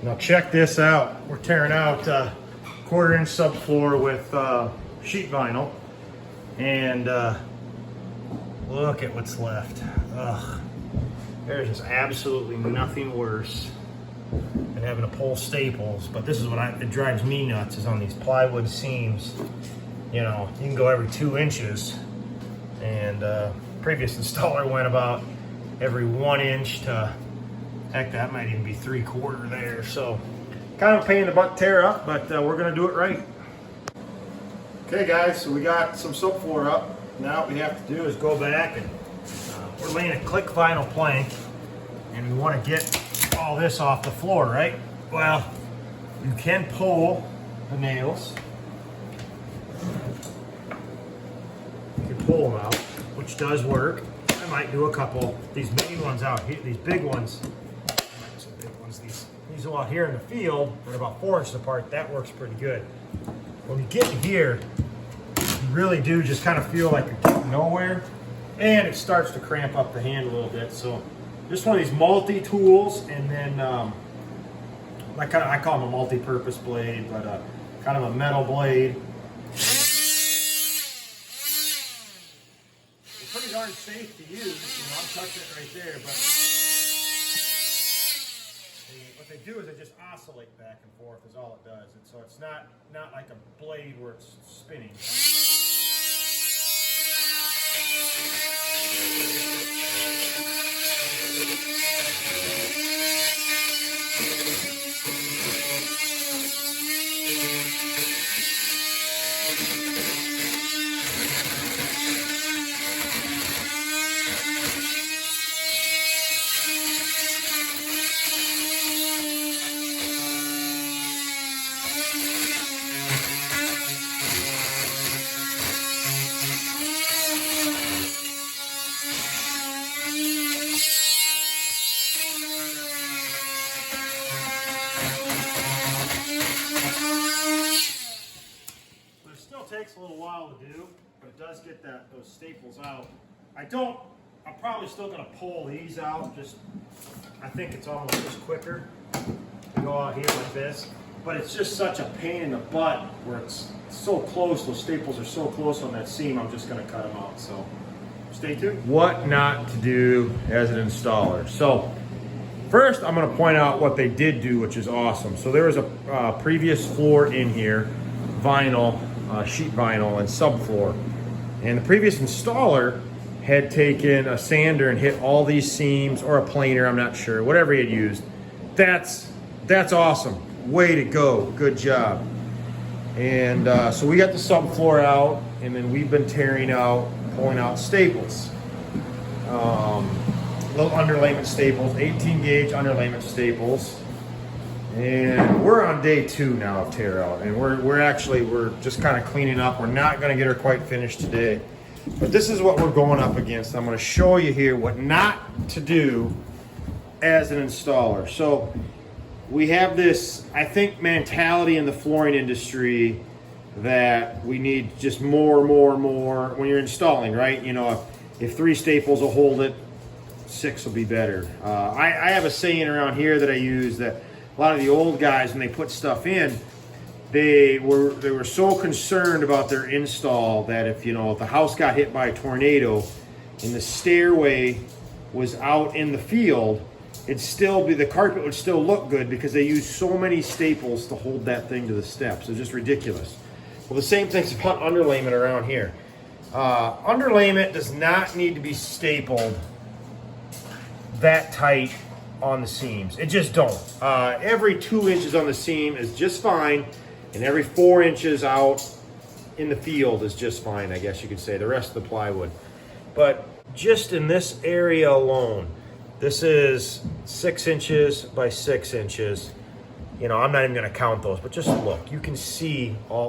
Now check this out. We're tearing out 1/4 inch subfloor with sheet vinyl, and look at what's left. Ugh. There's just absolutely nothing worse than having to pull staples. But this is what it drives me nuts, is on these plywood seams. You know, you can go every 2 inches, and previous installer went about every 1 inch to, heck, that might even be 3/4 there. So kind of a pain in the butt to tear up, but we're gonna do it right. Okay guys, so we got some subfloor up. Now what we have to do is go back, and we're laying a click vinyl plank, and we want to get all this off the floor, right? Well, you can pull the nails. You can pull them out, which does work. I might do a couple. These big ones out here, these big ones, some big ones. These are out here in the field, they're about 4 inches apart. That works pretty good. When you get here, you really do just kind of feel like you're getting nowhere, and it starts to cramp up the hand a little bit. So just one of these multi-tools, and then I call them a multi-purpose blade, but kind of a metal blade. It's pretty darn safe to use. You know, I'm touching it right there, but what they do is they just oscillate back and forth is all it does. And so it's not like a blade where it's spinning. Takes a little while to do, but it does get those staples out. I'm probably still going to pull these out. I think it's almost just quicker to go out here like this, but it's just such a pain in the butt where it's so close. Those staples are so close on that seam. I'm just going to cut them out. So stay tuned. What not to do as an installer. So first, I'm going to point out what they did do, which is awesome. So there was a previous floor in here, vinyl. Sheet vinyl and subfloor, and the previous installer had taken a sander and hit all these seams, or a planer, I'm not sure, whatever he had used. That's awesome. Way to go, good job. And so we got the subfloor out, and then we've been pulling out staples, little underlayment staples, 18 gauge underlayment staples. And we're on day 2 now of tear out, and we're just kind of cleaning up. We're not going to get her quite finished today, but this is what we're going up against. I'm going to show you here what not to do as an installer. So we have this, I think, mentality in the flooring industry that we need just more when you're installing, right? You know, if 3 staples will hold it, 6 will be better. I have a saying around here that I use, that a lot of the old guys, when they put stuff in, they were so concerned about their install that if the house got hit by a tornado and the stairway was out in the field, the carpet would still look good because they used so many staples to hold that thing to the steps. It's just ridiculous. Well, the same thing's about underlayment around here. Underlayment does not need to be stapled that tight on the seams. It just don't. Every 2 inches on the seam is just fine, and every 4 inches out in the field is just fine, I guess you could say, the rest of the plywood. But just in this area alone, this is 6 inches by 6 inches. I'm not even going to count those, but just look, you can see all